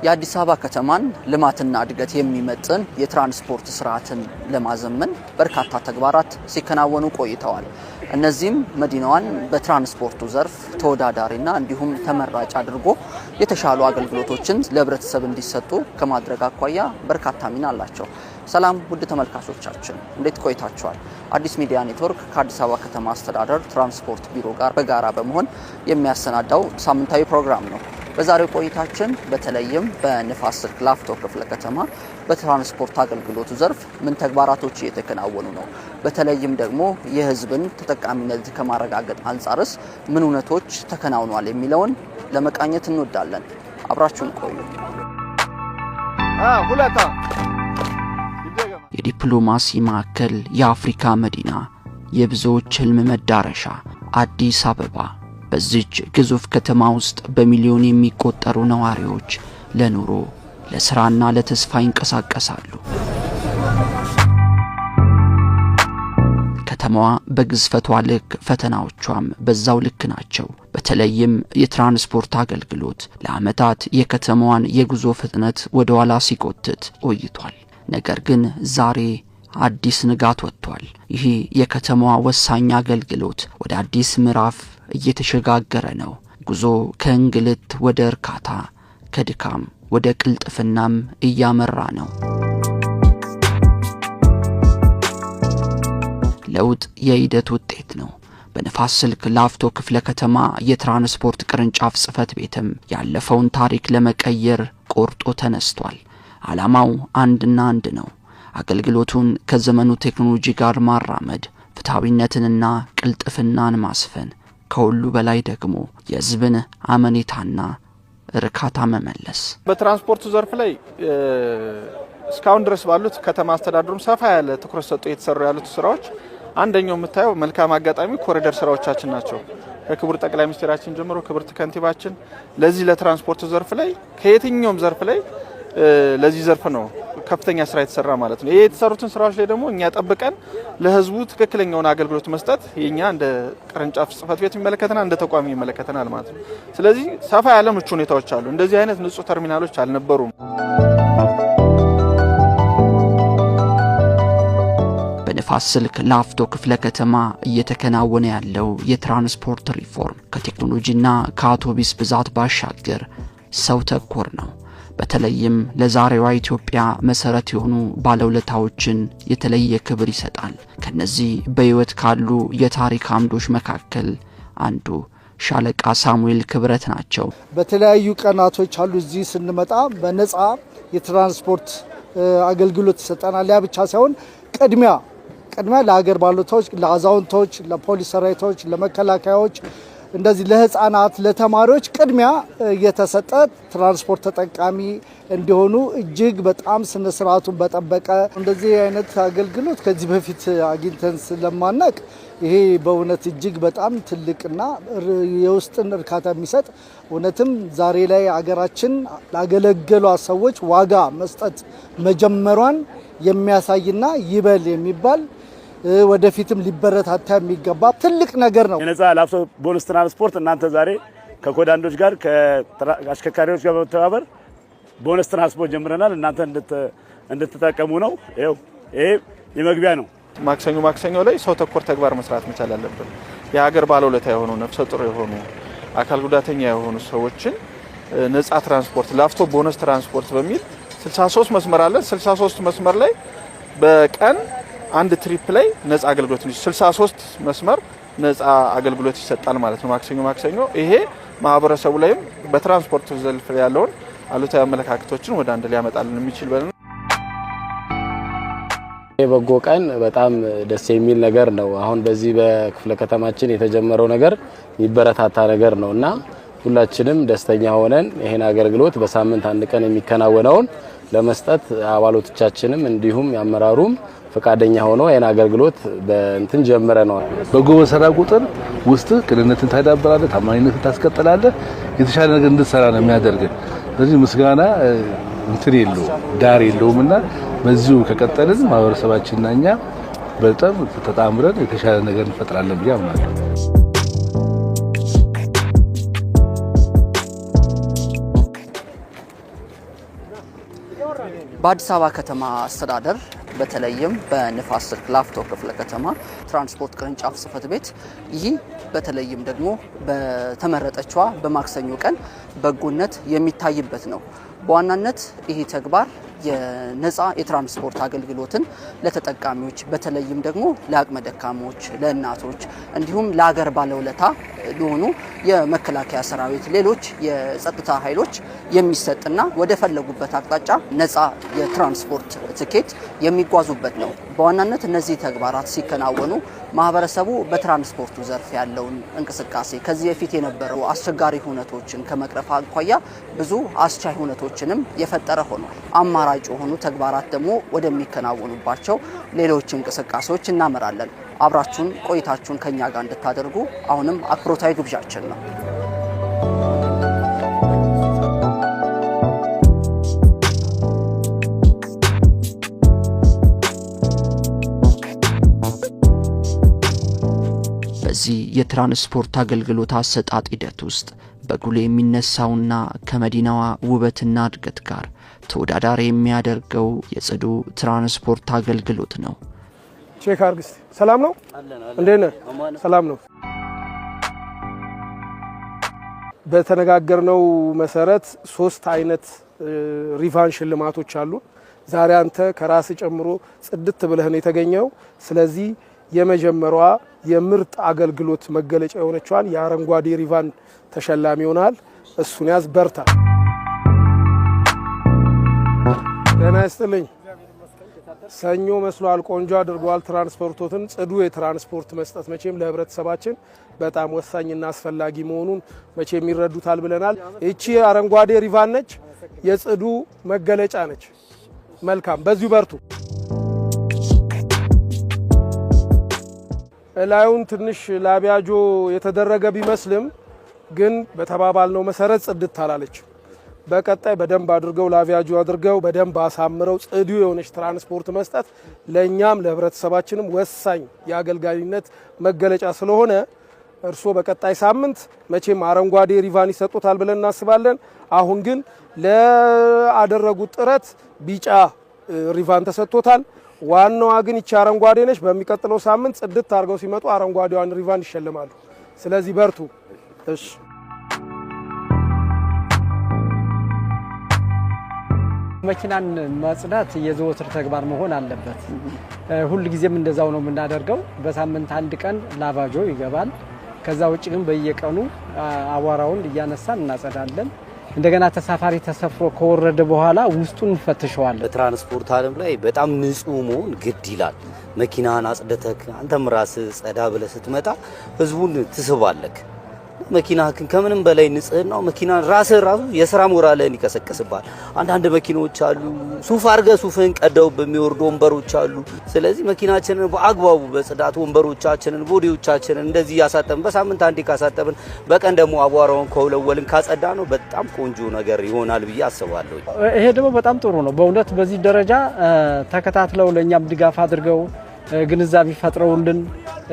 የአዲስ አበባ ከተማን ልማትና እድገት የሚመጥን የትራንስፖርት ስርዓትን ለማዘመን በርካታ ተግባራት ሲከናወኑ ቆይተዋል። እነዚህም መዲናዋን በትራንስፖርቱ ዘርፍ ተወዳዳሪና እንዲሁም ተመራጭ አድርጎ የተሻሉ አገልግሎቶችን ለህብረተሰብ እንዲሰጡ ከማድረግ አኳያ በርካታ ሚና አላቸው። ሰላም ውድ ተመልካቾቻችን እንዴት ቆይታችኋል? አዲስ ሚዲያ ኔትወርክ ከአዲስ አበባ ከተማ አስተዳደር ትራንስፖርት ቢሮ ጋር በጋራ በመሆን የሚያሰናዳው ሳምንታዊ ፕሮግራም ነው። በዛሬው ቆይታችን በተለይም በንፋስ ስልክ ላፍቶ ክፍለ ከተማ በትራንስፖርት አገልግሎቱ ዘርፍ ምን ተግባራቶች እየተከናወኑ ነው፣ በተለይም ደግሞ የህዝብን ተጠቃሚነት ከማረጋገጥ አንጻርስ ምን እውነቶች ተከናውኗል የሚለውን ለመቃኘት እንወዳለን። አብራችሁን ቆዩ። የዲፕሎማሲ ማዕከል፣ የአፍሪካ መዲና፣ የብዙዎች ህልም መዳረሻ አዲስ አበባ። በዚች ግዙፍ ከተማ ውስጥ በሚሊዮን የሚቆጠሩ ነዋሪዎች ለኑሮ፣ ለስራና ለተስፋ ይንቀሳቀሳሉ። ከተማዋ በግዝፈቷ ልክ ፈተናዎቿም በዛው ልክ ናቸው። በተለይም የትራንስፖርት አገልግሎት ለዓመታት የከተማዋን የጉዞ ፍጥነት ወደ ኋላ ሲጎትት ቆይቷል። ነገር ግን ዛሬ አዲስ ንጋት ወጥቷል። ይህ የከተማዋ ወሳኝ አገልግሎት ወደ አዲስ ምዕራፍ እየተሸጋገረ ነው። ጉዞ ከእንግልት ወደ እርካታ፣ ከድካም ወደ ቅልጥፍናም እያመራ ነው። ለውጥ የሂደት ውጤት ነው። በንፋስ ስልክ ላፍቶ ክፍለ ከተማ የትራንስፖርት ቅርንጫፍ ጽሕፈት ቤትም ያለፈውን ታሪክ ለመቀየር ቆርጦ ተነስቷል። ዓላማው አንድና አንድ ነው። አገልግሎቱን ከዘመኑ ቴክኖሎጂ ጋር ማራመድ፣ ፍትሃዊነትንና ቅልጥፍናን ማስፈን፣ ከሁሉ በላይ ደግሞ የህዝብን አመኔታና እርካታ መመለስ። በትራንስፖርቱ ዘርፍ ላይ እስካሁን ድረስ ባሉት ከተማ አስተዳደሩም ሰፋ ያለ ትኩረት ሰጥቶ እየተሰሩ ያሉት ስራዎች አንደኛው የምታየው መልካም አጋጣሚ ኮሪደር ስራዎቻችን ናቸው። ከክቡር ጠቅላይ ሚኒስትራችን ጀምሮ ክብርት ከንቲባችን ለዚህ ለትራንስፖርቱ ዘርፍ ላይ ከየትኛውም ዘርፍ ላይ ለዚህ ዘርፍ ነው ከፍተኛ ስራ የተሰራ ማለት ነው። ይሄ የተሰሩትን ስራዎች ላይ ደግሞ እኛ ጠብቀን ለህዝቡ ትክክለኛውን አገልግሎት መስጠት የኛ እንደ ቅርንጫፍ ጽሕፈት ቤት የሚመለከተናል፣ እንደ ተቋም የሚመለከተናል ማለት ነው። ስለዚህ ሰፋ ያለ ምቹ ሁኔታዎች አሉ። እንደዚህ አይነት ንጹህ ተርሚናሎች አልነበሩም። በንፋስ ስልክ ላፍቶ ክፍለ ከተማ እየተከናወነ ያለው የትራንስፖርት ሪፎርም ከቴክኖሎጂና ከአውቶቡስ ብዛት ባሻገር ሰው ተኮር ነው። በተለይም ለዛሬዋ ኢትዮጵያ መሰረት የሆኑ ባለውለታዎችን የተለየ ክብር ይሰጣል። ከነዚህ በህይወት ካሉ የታሪክ አምዶች መካከል አንዱ ሻለቃ ሳሙኤል ክብረት ናቸው። በተለያዩ ቀናቶች አሉ እዚህ ስንመጣ በነፃ የትራንስፖርት አገልግሎት ይሰጠናል። ያ ብቻ ሳይሆን ቅድሚያ ለሀገር ባለውለታዎች፣ ለአዛውንቶች፣ ለፖሊስ ሰራዊቶች፣ ለመከላከያዎች እንደዚህ ለህፃናት፣ ለተማሪዎች ቅድሚያ የተሰጠ ትራንስፖርት ተጠቃሚ እንዲሆኑ እጅግ በጣም ስነ ስርዓቱን በጠበቀ እንደዚህ አይነት አገልግሎት ከዚህ በፊት አግኝተን ስለማናቅ ይሄ በእውነት እጅግ በጣም ትልቅና የውስጥን እርካታ የሚሰጥ እውነትም ዛሬ ላይ አገራችን ላገለገሉ ሰዎች ዋጋ መስጠት መጀመሯን የሚያሳይና ይበል የሚባል ወደፊትም ሊበረታታ የሚገባ ትልቅ ነገር ነው። የነፃ ላፍቶ ቦነስ ትራንስፖርት እናንተ ዛሬ ከኮዳንዶች ጋር ከአሽከርካሪዎች ጋር በመተባበር ቦነስ ትራንስፖርት ጀምረናል። እናንተ እንድትጠቀሙ ነው። ይሄ የመግቢያ ነው። ማክሰኞ ላይ ሰው ተኮር ተግባር መስራት መቻል አለብን። የሀገር ባለውለታ የሆኑ ነፍሰ ጡር የሆኑ አካል ጉዳተኛ የሆኑ ሰዎችን ነፃ ትራንስፖርት ላፍቶ ቦነስ ትራንስፖርት በሚል 63 መስመር አለን። 63 መስመር ላይ በቀን አንድ ትሪፕ ላይ ነፃ አገልግሎት 63 መስመር ነፃ አገልግሎት ይሰጣል ማለት ነው። ማክሰኞ ይሄ ማህበረሰቡ ላይም በትራንስፖርት ዘርፍ ያለውን አሉታዊ አመለካከቶችን ወደ አንድ ሊያመጣልን የሚችል በለ የበጎ ቀን በጣም ደስ የሚል ነገር ነው። አሁን በዚህ በክፍለ ከተማችን የተጀመረው ነገር የሚበረታታ ነገር ነውና ሁላችንም ደስተኛ ሆነን ይሄን አገልግሎት በሳምንት አንድ ቀን የሚከናወነውን ለመስጠት አባሎቻችንም እንዲሁም ያመራሩም ፈቃደኛ ሆኖ ይሄን አገልግሎት በእንትን ጀምረናል። በጎ በሰራ ቁጥር ውስጥ ቅንነትን ታዳብራለህ፣ ታማኝነትን ታስቀጥላለህ፣ የተሻለ ነገር እንድትሰራ ነው የሚያደርግ። ስለዚህ ምስጋና እንትን የለው ዳር የለውምና በዚሁ ከቀጠልን ማህበረሰባችንና እኛ በጣም ተጣምረን የተሻለ ነገር እንፈጥራለን ብዬ አምናለሁ። በአዲስ አበባ ከተማ አስተዳደር በተለይም በንፋስ ስልክ ላፍቶ ክፍለ ከተማ ትራንስፖርት ቅርንጫፍ ጽሕፈት ቤት ይህ በተለይም ደግሞ በተመረጠችዋ በማክሰኞ ቀን በጎነት የሚታይበት ነው። በዋናነት ይህ ተግባር የነፃ የትራንስፖርት አገልግሎትን ለተጠቃሚዎች በተለይም ደግሞ ለአቅመ ደካሞች፣ ለእናቶች እንዲሁም ለሀገር ባለውለታ ለሆኑ የመከላከያ ሰራዊት፣ ሌሎች የጸጥታ ኃይሎች የሚሰጥና ወደ ፈለጉበት አቅጣጫ ነፃ የትራንስፖርት ትኬት የሚጓዙበት ነው። በዋናነት እነዚህ ተግባራት ሲከናወኑ ማህበረሰቡ በትራንስፖርቱ ዘርፍ ያለውን እንቅስቃሴ ከዚህ በፊት የነበሩ አስቸጋሪ ሁነቶችን ከመቅረፍ አኳያ ብዙ አስቻይ ሁነቶችንም የፈጠረ ሆኗል። አማራጭ የሆኑ ተግባራት ደግሞ ወደሚከናወኑባቸው ሌሎች እንቅስቃሴዎች እናመራለን። አብራችሁን ቆይታችሁን ከኛ ጋር እንድታደርጉ አሁንም አክብሮታዊ ግብዣችን ነው። በዚህ የትራንስፖርት አገልግሎት አሰጣጥ ሂደት ውስጥ በጉልህ የሚነሳውና ከመዲናዋ ውበትና እድገት ጋር ተወዳዳሪ የሚያደርገው የጽዱ ትራንስፖርት አገልግሎት ነው። ቼክ አርግስ ሰላም ነው እንዴት ነህ? ሰላም ነው። በተነጋገርነው መሰረት 3 አይነት ሪቫን ሽልማቶች አሉ። ዛሬ አንተ ከራስ ጨምሮ ጽድት ብለህ ነው የተገኘው። ስለዚህ የመጀመሪያዋ የምርጥ አገልግሎት መገለጫ የሆነችዋን የአረንጓዴ ሪቫን ተሸላሚ ይሆናል። እሱን ያዝ፣ በርታ። ደህና ይስጥልኝ። ሰኞ መስሏል፣ ቆንጆ አድርጓል። ትራንስፖርቶትን ጽዱ የትራንስፖርት መስጠት መቼም ለህብረተሰባችን በጣም ወሳኝና አስፈላጊ መሆኑን መቼም ይረዱታል ብለናል። እቺ አረንጓዴ ሪቫን ነች፣ የጽዱ መገለጫ ነች። መልካም፣ በዚሁ በርቱ። ላዩን ትንሽ ላቢያጆ የተደረገ ቢመስልም ግን በተባባልነው መሰረት ጽድት አላለች። በቀጣይ በደንብ አድርገው ላቪያጆ አድርገው በደንብ አሳምረው ጽዱ የሆነች ትራንስፖርት መስጠት ለኛም ለህብረተሰባችንም ወሳኝ የአገልጋይነት መገለጫ ስለሆነ እርሶ በቀጣይ ሳምንት መቼም አረንጓዴ ሪቫን ይሰጡታል ብለን እናስባለን። አሁን ግን ለአደረጉት ጥረት ቢጫ ሪቫን ተሰጥቶታል። ዋናዋ ግን ይቺ አረንጓዴ ነች። በሚቀጥለው ሳምንት ጽድት አድርገው ሲመጡ አረንጓዴዋን ሪቫን ይሸልማሉ። ስለዚህ በርቱ። እሺ መኪናን ማጽዳት የዘወትር ተግባር መሆን አለበት። ሁሉ ጊዜም እንደዛው ነው የምናደርገው። በሳምንት አንድ ቀን ላቫጆ ይገባል። ከዛ ውጭ ግን በየቀኑ አቧራውን እያነሳን እናጸዳለን። እንደገና ተሳፋሪ ተሰፍሮ ከወረደ በኋላ ውስጡን እንፈትሸዋለን። በትራንስፖርት ዓለም ላይ በጣም ንጹህ መሆን ግድ ይላል። መኪናን አጽድተህ አንተም ራስህ ጸዳ ብለህ ስትመጣ ህዝቡን ትስባለህ። መኪናህን ከምንም በላይ ንጽህናው መኪና ራስህ ራሱ የሥራ ሞራልህን ይቀሰቅስባል። አንዳንድ መኪኖች አሉ ሱፍ አድርገህ ሱፍህን ቀደው በሚወርዱ ወንበሮች አሉ። ስለዚህ መኪናችንን በአግባቡ በጽዳት ወንበሮቻችንን፣ ቦዲዎቻችንን እንደዚህ ያሳጠብን በሳምንት አንዴ ካሳጠብን በቀን ደግሞ አቧራውን ከወለወልን ካጸዳ ነው በጣም ቆንጆ ነገር ይሆናል ብዬ አስባለሁ። ይሄ ደግሞ በጣም ጥሩ ነው በእውነት በዚህ ደረጃ ተከታትለው ለኛም ድጋፍ አድርገው ግንዛቤ ፈጥረውልን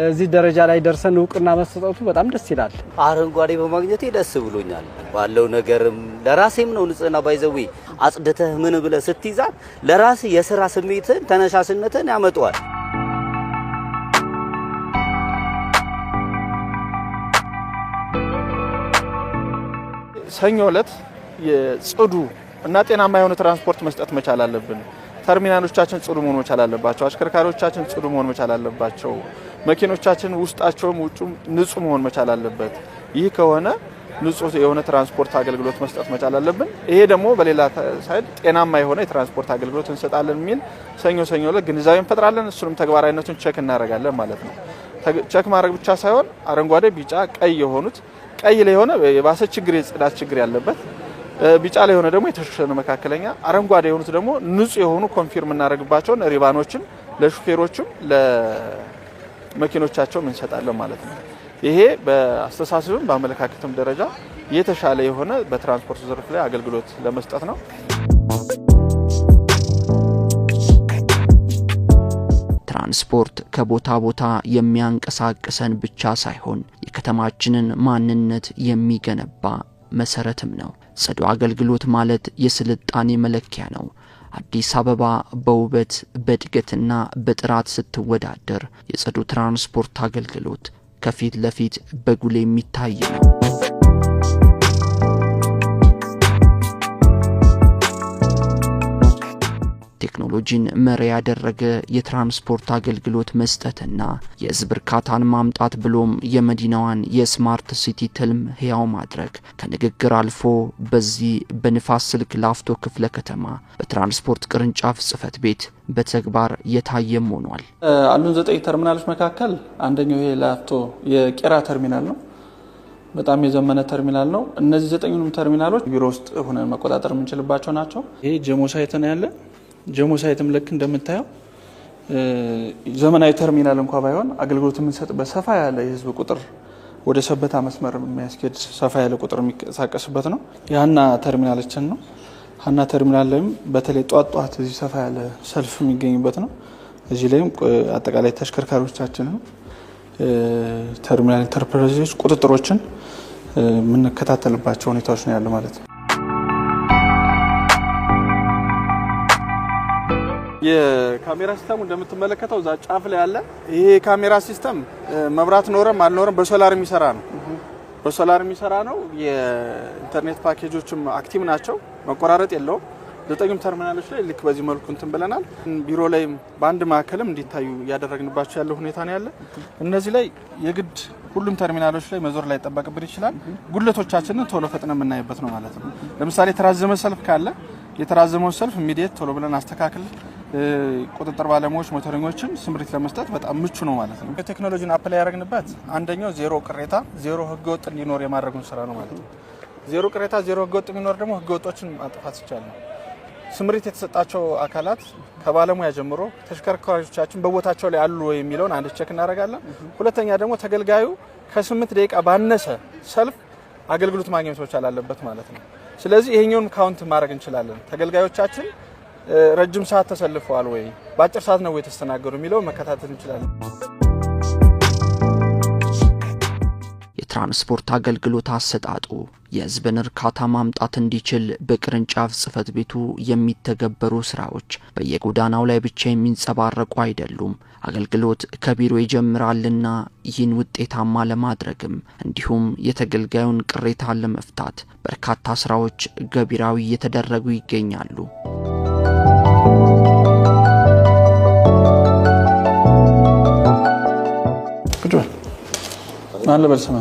እዚህ ደረጃ ላይ ደርሰን እውቅና መስጠቱ በጣም ደስ ይላል። አረንጓዴ በማግኘቴ ደስ ብሎኛል። ባለው ነገርም ለራሴም ነው ንጽህና ባይዘው አጽድተህ ምን ብለህ ስትይዛት ለራስ የሥራ ስሜትን ተነሳሽነትን ያመጣዋል። ሰኞ ዕለት የጽዱ እና ጤናማ የሆነ ትራንስፖርት መስጠት መቻል አለብን። ተርሚናሎቻችን ጽዱ መሆን መቻል አለባቸው። አሽከርካሪዎቻችን ጽዱ መሆን መቻል አለባቸው። መኪኖቻችን ውስጣቸውም ውጩም ንጹህ መሆን መቻል አለበት። ይህ ከሆነ ንጹህ የሆነ ትራንስፖርት አገልግሎት መስጠት መቻል አለብን። ይሄ ደግሞ በሌላ ሳይድ ጤናማ የሆነ የትራንስፖርት አገልግሎት እንሰጣለን የሚል ሰኞ ዕለት ግንዛቤ እንፈጥራለን። እሱንም ተግባራዊነቱን ቼክ እናደርጋለን ማለት ነው። ቼክ ማድረግ ብቻ ሳይሆን አረንጓዴ፣ ቢጫ፣ ቀይ የሆኑት ቀይ ላይ የሆነ የባሰ ችግር የጽዳት ችግር ያለበት ቢጫ ላይ የሆነ ደግሞ የተሸፈነ መካከለኛ፣ አረንጓዴ የሆኑት ደግሞ ንጹህ የሆኑ ኮንፊርም እናደርግባቸውን ሪባኖችን ለሹፌሮችም ለመኪኖቻቸው እንሰጣለን ማለት ነው። ይሄ በአስተሳሰብም በአመለካከትም ደረጃ የተሻለ የሆነ በትራንስፖርት ዘርፍ ላይ አገልግሎት ለመስጠት ነው። ትራንስፖርት ከቦታ ቦታ የሚያንቀሳቅሰን ብቻ ሳይሆን የከተማችንን ማንነት የሚገነባ መሰረትም ነው። ጽዱ አገልግሎት ማለት የስልጣኔ መለኪያ ነው። አዲስ አበባ በውበት በእድገትና በጥራት ስትወዳደር የጽዱ ትራንስፖርት አገልግሎት ከፊት ለፊት በጉል የሚታይ ነው። ቴክኖሎጂን መሪ ያደረገ የትራንስፖርት አገልግሎት መስጠትና የህዝብ እርካታን ማምጣት ብሎም የመዲናዋን የስማርት ሲቲ ትልም ህያው ማድረግ ከንግግር አልፎ በዚህ በንፋስ ስልክ ላፍቶ ክፍለ ከተማ በትራንስፖርት ቅርንጫፍ ጽህፈት ቤት በተግባር የታየም ሆኗል። አሉን 9 ተርሚናሎች መካከል አንደኛው ይሄ ላፍቶ የቄራ ተርሚናል ነው። በጣም የዘመነ ተርሚናል ነው። እነዚህ 9ኙም ተርሚናሎች ቢሮ ውስጥ ሆነን መቆጣጠር የምንችልባቸው ናቸው። ይሄ ጀሞ ሳይት ነው ያለ ጀሞ ሳይትም ልክ እንደምታየው ዘመናዊ ተርሚናል እንኳን ባይሆን አገልግሎት የምንሰጥበት ሰፋ ያለ የህዝብ ቁጥር ወደ ሰበታ መስመር የሚያስኬድ ሰፋ ያለ ቁጥር የሚንቀሳቀስበት ነው። የሀና ተርሚናላችን ነው። ሀና ተርሚናል ላይም በተለይ ጧት እዚህ ሰፋ ያለ ሰልፍ የሚገኝበት ነው። እዚህ ላይም አጠቃላይ ተሽከርካሪዎቻችንን ተርሚናል ኢንተርፕራይዞች ቁጥጥሮችን የምንከታተልባቸው ሁኔታዎች ነው ያለው ማለት ነው። የካሜራ ሲስተሙ እንደምትመለከተው እዛ ጫፍ ላይ አለ። ይሄ ካሜራ ሲስተም መብራት ኖረም አልኖረም በሶላር የሚሰራ ነው። በሶላር የሚሰራ ነው። የኢንተርኔት ፓኬጆችም አክቲቭ ናቸው። መቆራረጥ የለውም። 9ኙም ተርሚናሎች ላይ ልክ በዚህ መልኩ እንትን ብለናል። ቢሮ ላይ በአንድ ማዕከልም እንዲታዩ ያደረግንባቸው ያለው ሁኔታ ነው ያለ። እነዚህ ላይ የግድ ሁሉም ተርሚናሎች ላይ መዞር ላይ ተጠበቅብን ይችላል። ጉድለቶቻችንን ቶሎ ፈጥነን የምናይበት ነው ማለት ነው። ለምሳሌ የተራዘመ ሰልፍ ካለ የተራዘመው ሰልፍ ኢሚዲየት ቶሎ ብለን አስተካክል ቁጥጥር ባለሙያዎች ሞተረኞችን ስምሪት ለመስጠት በጣም ምቹ ነው ማለት ነው። ቴክኖሎጂን አፕላይ ያደረግንበት አንደኛው ዜሮ ቅሬታ ዜሮ ህገወጥ እንዲኖር የማድረጉን ስራ ነው ማለት ነው። ዜሮ ቅሬታ ዜሮ ህገወጥ የሚኖር ደግሞ ህገወጦችን ማጥፋት ይቻላል። ስምሪት የተሰጣቸው አካላት ከባለሙያ ጀምሮ ተሽከርካሪዎቻችን በቦታቸው ላይ አሉ የሚለውን አንድ ቼክ እናደርጋለን። ሁለተኛ ደግሞ ተገልጋዩ ከ8 ደቂቃ ባነሰ ሰልፍ አገልግሎት ማግኘት መቻል አለበት ማለት ነው። ስለዚህ ይሄኛውን ካውንት ማድረግ እንችላለን። ተገልጋዮቻችን ረጅም ሰዓት ተሰልፈዋል ወይ በአጭር ሰዓት ነው የተስተናገዱ የሚለው መከታተል እንችላለን። የትራንስፖርት አገልግሎት አሰጣጡ የህዝብን እርካታ ማምጣት እንዲችል በቅርንጫፍ ጽህፈት ቤቱ የሚተገበሩ ስራዎች በየጎዳናው ላይ ብቻ የሚንጸባረቁ አይደሉም። አገልግሎት ከቢሮ ይጀምራልና ይህን ውጤታማ ለማድረግም እንዲሁም የተገልጋዩን ቅሬታ ለመፍታት በርካታ ስራዎች ገቢራዊ እየተደረጉ ይገኛሉ። ማን ለበልሰማ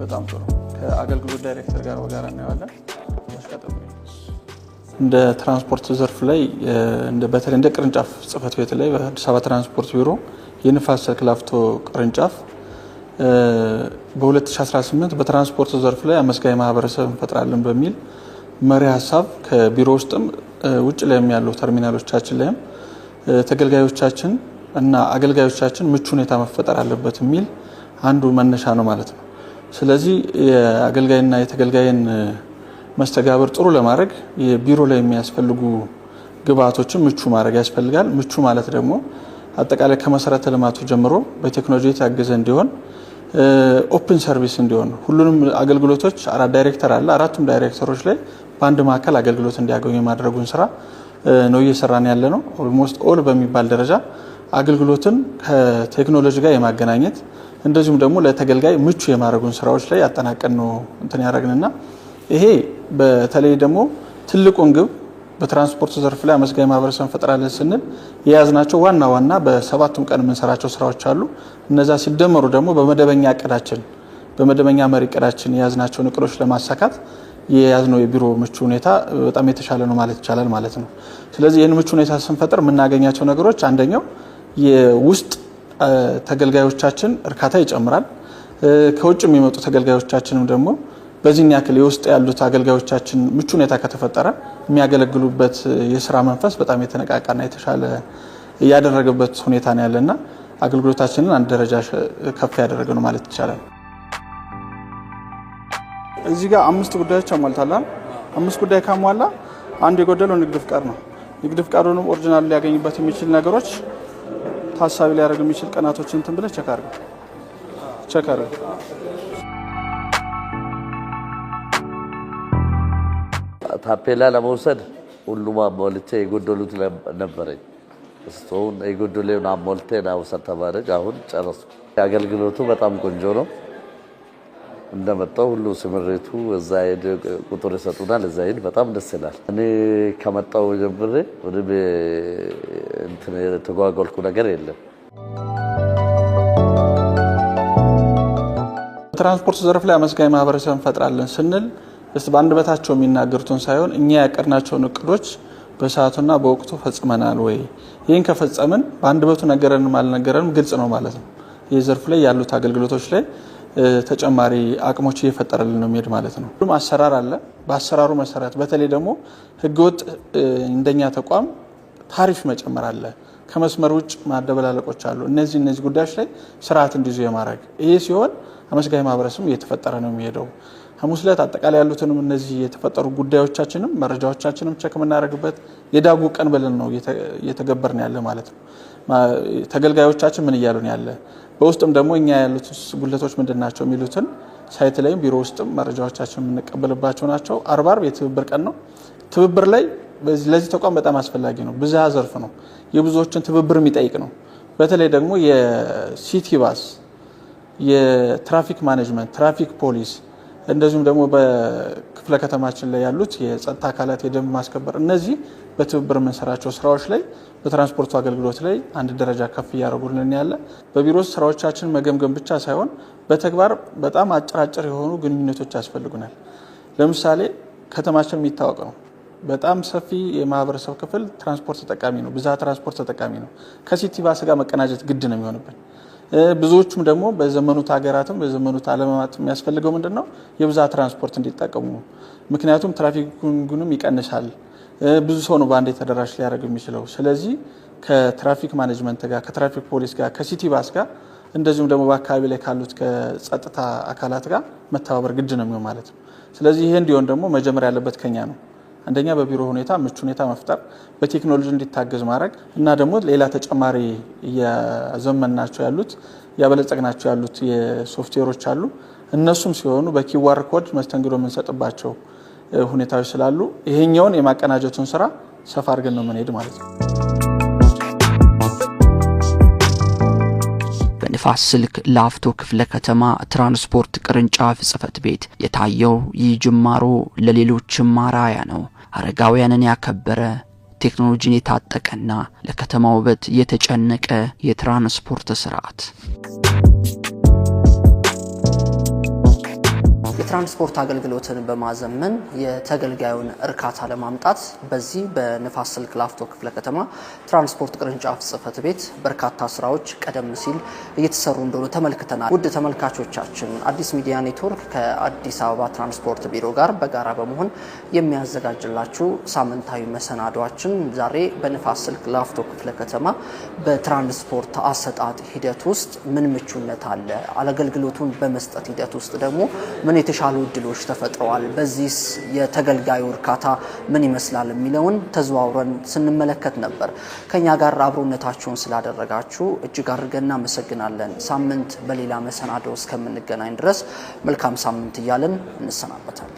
በጣም ጥሩ። ከአገልግሎት ዳይሬክተር ጋር በጋራ እናያለን። እንደ ትራንስፖርት ዘርፍ ላይ በተለይ እንደ ቅርንጫፍ ጽህፈት ቤት ላይ በአዲስ አበባ ትራንስፖርት ቢሮ የንፋስ ስልክ ላፍቶ ቅርንጫፍ በ2018 በትራንስፖርት ዘርፍ ላይ አመስጋኝ ማህበረሰብ እንፈጥራለን በሚል መሪ ሀሳብ ከቢሮ ውስጥም ውጭ ላይ ያሉ ተርሚናሎቻችን ላይም ተገልጋዮቻችን እና አገልጋዮቻችን ምቹ ሁኔታ መፈጠር አለበት የሚል አንዱ መነሻ ነው ማለት ነው። ስለዚህ የአገልጋይና የተገልጋይን መስተጋብር ጥሩ ለማድረግ የቢሮ ላይ የሚያስፈልጉ ግብአቶችን ምቹ ማድረግ ያስፈልጋል። ምቹ ማለት ደግሞ አጠቃላይ ከመሰረተ ልማቱ ጀምሮ በቴክኖሎጂ የታገዘ እንዲሆን ኦፕን ሰርቪስ እንዲሆን ሁሉንም አገልግሎቶች አራት ዳይሬክተር አለ። አራቱም ዳይሬክተሮች ላይ በአንድ ማዕከል አገልግሎት እንዲያገኙ የማድረጉን ስራ ነው እየሰራን ያለ ነው። ኦልሞስት ኦል በሚባል ደረጃ አገልግሎትን ከቴክኖሎጂ ጋር የማገናኘት እንደዚሁም ደግሞ ለተገልጋይ ምቹ የማድረጉን ስራዎች ላይ ያጠናቀን ነው እንትን ያደረግንና ይሄ በተለይ ደግሞ ትልቁን ግብ በትራንስፖርት ዘርፍ ላይ አመስጋኝ ማህበረሰብ እንፈጥራለን ስንል የያዝናቸው ዋና በሰባቱም ቀን የምንሰራቸው ስራዎች አሉ። እነዛ ሲደመሩ ደግሞ በመደበኛ እቅዳችን በመደበኛ መሪ እቅዳችን የያዝናቸውን እቅዶች ለማሳካት የያዝነው የቢሮ ምቹ ሁኔታ በጣም የተሻለ ነው ማለት ይቻላል ማለት ነው። ስለዚህ ይህን ምቹ ሁኔታ ስንፈጥር የምናገኛቸው ነገሮች አንደኛው የውስጥ ተገልጋዮቻችን እርካታ ይጨምራል። ከውጭ የሚመጡ ተገልጋዮቻችንም ደግሞ በዚህ ያክል የውስጥ ያሉት አገልጋዮቻችን ምቹ ሁኔታ ከተፈጠረ የሚያገለግሉበት የስራ መንፈስ በጣም የተነቃቃና የተሻለ ያደረገበት ሁኔታ ነው ያለና አገልግሎታችንን አንድ ደረጃ ከፍ ያደረገ ነው ማለት ይቻላል። እዚህ ጋር 5 ጉዳዮች አሟልታላል። 5 ጉዳይ ካሟላ አንድ የጎደለው ንግድ ፍቃድ ነው። ንግድ ፍቃዱንም ኦሪጂናል ሊያገኝበት የሚችል ነገሮች ታሳቢ ሊያደርግ የሚችል ቀናቶችን እንትን ብለህ ቸክ አድርግ። ታፔላ ለመውሰድ ሁሉም አሞልቼ የጎደሉት ነበረኝ። እስቶን የጎደሉን አሞልቴ ነው ተባረጅ አሁን ጨረሱ። አገልግሎቱ በጣም ቆንጆ ነው። እንደመጣው ሁሉ ስምሬቱ እዛ ሄደ ቁጥር ይሰጡናል። እዛ ሄድ በጣም ደስ ይላል። እኔ ከመጣው ጀምሬ ወደ እንትን ተጓጓልኩ ነገር የለም። ትራንስፖርት ዘርፍ ላይ አመስጋኝ ማህበረሰብ እንፈጥራለን ስንል በአንድ በታቸው የሚናገሩትን ሳይሆን እኛ ያቀርናቸውን እቅዶች በሰዓቱና በወቅቱ ፈጽመናል ወይ? ይህን ከፈጸምን በአንድ በቱ ነገረንም አልነገረንም ግልጽ ነው ማለት ነው። ይህ ዘርፍ ላይ ያሉት አገልግሎቶች ላይ ተጨማሪ አቅሞች እየፈጠረልን ነው የሚሄድ ማለት ነው። ሁሉም አሰራር አለ። በአሰራሩ መሰረት በተለይ ደግሞ ህገወጥ እንደኛ ተቋም ታሪፍ መጨመር አለ። ከመስመር ውጭ ማደበላለቆች አሉ። እነዚህ ጉዳዮች ላይ ስርዓት እንዲይዙ የማድረግ ይሄ ሲሆን አመስጋኝ ማህበረሰብ እየተፈጠረ ነው የሚሄደው። ሐሙስ ዕለት አጠቃላይ ያሉትንም እነዚህ የተፈጠሩ ጉዳዮቻችንም መረጃዎቻችንም ቸክ የምናደርግበት የዳጉ ቀን ብለን ነው እየተገበርን ያለ ማለት ነው። ተገልጋዮቻችን ምን እያሉን ያለ በውስጥም ደግሞ እኛ ያሉት ጉለቶች ምንድናቸው የሚሉትን ሳይት ላይም ቢሮ ውስጥም መረጃዎቻችን የምንቀበልባቸው ናቸው። አርብ የትብብር ቀን ነው። ትብብር ላይ ለዚህ ተቋም በጣም አስፈላጊ ነው። ብዝሃ ዘርፍ ነው። የብዙዎችን ትብብር የሚጠይቅ ነው። በተለይ ደግሞ የሲቲ ባስ፣ የትራፊክ ማኔጅመንት፣ ትራፊክ ፖሊስ እንደዚሁም ደግሞ በክፍለ ከተማችን ላይ ያሉት የጸጥታ አካላት የደንብ ማስከበር እነዚህ በትብብር የምንሰራቸው ስራዎች ላይ በትራንስፖርቱ አገልግሎት ላይ አንድ ደረጃ ከፍ እያደረጉልን ያለ በቢሮ ስራዎቻችን መገምገም ብቻ ሳይሆን በተግባር በጣም አጭራጭር የሆኑ ግንኙነቶች ያስፈልጉናል። ለምሳሌ ከተማችን የሚታወቅ ነው። በጣም ሰፊ የማህበረሰብ ክፍል ትራንስፖርት ተጠቃሚ ነው። ብዝሃ ትራንስፖርት ተጠቃሚ ነው። ከሲቲ ባስ ጋር መቀናጀት ግድ ነው የሚሆንብን። ብዙዎቹም ደግሞ በዘመኑት ሀገራትም በዘመኑት ዓለማት የሚያስፈልገው ምንድነው የብዝሃ ትራንስፖርት እንዲጠቀሙ። ምክንያቱም ትራፊኩንም ይቀንሳል። ብዙ ሰው ነው በአንዴ ተደራሽ ሊያደርግ የሚችለው። ስለዚህ ከትራፊክ ማኔጅመንት ጋር ከትራፊክ ፖሊስ ጋር ከሲቲ ባስ ጋር እንደዚሁም ደግሞ በአካባቢ ላይ ካሉት ከጸጥታ አካላት ጋር መተባበር ግድ ነው የሚሆን ማለት ነው። ስለዚህ ይሄ እንዲሆን ደግሞ መጀመሪያ ያለበት ከኛ ነው። አንደኛ በቢሮ ሁኔታ ምቹ ሁኔታ መፍጠር፣ በቴክኖሎጂ እንዲታገዝ ማድረግ እና ደግሞ ሌላ ተጨማሪ ያዘመናቸው ያሉት ያበለጸግናቸው ያሉት የሶፍትዌሮች አሉ። እነሱም ሲሆኑ በኪዋር ኮድ መስተንግዶ የምንሰጥባቸው ሁኔታዎች ስላሉ ይሄኛውን የማቀናጀቱን ስራ ሰፋ አድርገን ነው የምንሄድ ማለት ነው። በንፋስ ስልክ ላፍቶ ክፍለ ከተማ ትራንስፖርት ቅርንጫፍ ጽሕፈት ቤት የታየው ይህ ጅማሮ ለሌሎችም አርአያ ነው። አረጋውያንን ያከበረ ቴክኖሎጂን የታጠቀና ለከተማው ውበት የተጨነቀ የትራንስፖርት ስርዓት። የትራንስፖርት አገልግሎትን በማዘመን የተገልጋዩን እርካታ ለማምጣት በዚህ በንፋስ ስልክ ላፍቶ ክፍለ ከተማ ትራንስፖርት ቅርንጫፍ ጽሕፈት ቤት በርካታ ስራዎች ቀደም ሲል እየተሰሩ እንደሆነ ተመልክተናል። ውድ ተመልካቾቻችን አዲስ ሚዲያ ኔትወርክ ከአዲስ አበባ ትራንስፖርት ቢሮ ጋር በጋራ በመሆን የሚያዘጋጅላችሁ ሳምንታዊ መሰናዷችን ዛሬ በንፋስ ስልክ ላፍቶ ክፍለ ከተማ በትራንስፖርት አሰጣጥ ሂደት ውስጥ ምን ምቹነት አለ፣ አገልግሎቱን በመስጠት ሂደት ውስጥ ደግሞ ምን የተሻሉ እድሎች ተፈጥረዋል፣ በዚህስ የተገልጋዩ እርካታ ምን ይመስላል የሚለውን ተዘዋውረን ስንመለከት ነበር። ከኛ ጋር አብሮነታችሁን ስላደረጋችሁ እጅግ አድርገን እናመሰግናለን። ሳምንት በሌላ መሰናዶ እስከምንገናኝ ድረስ መልካም ሳምንት እያለን እንሰናበታለን።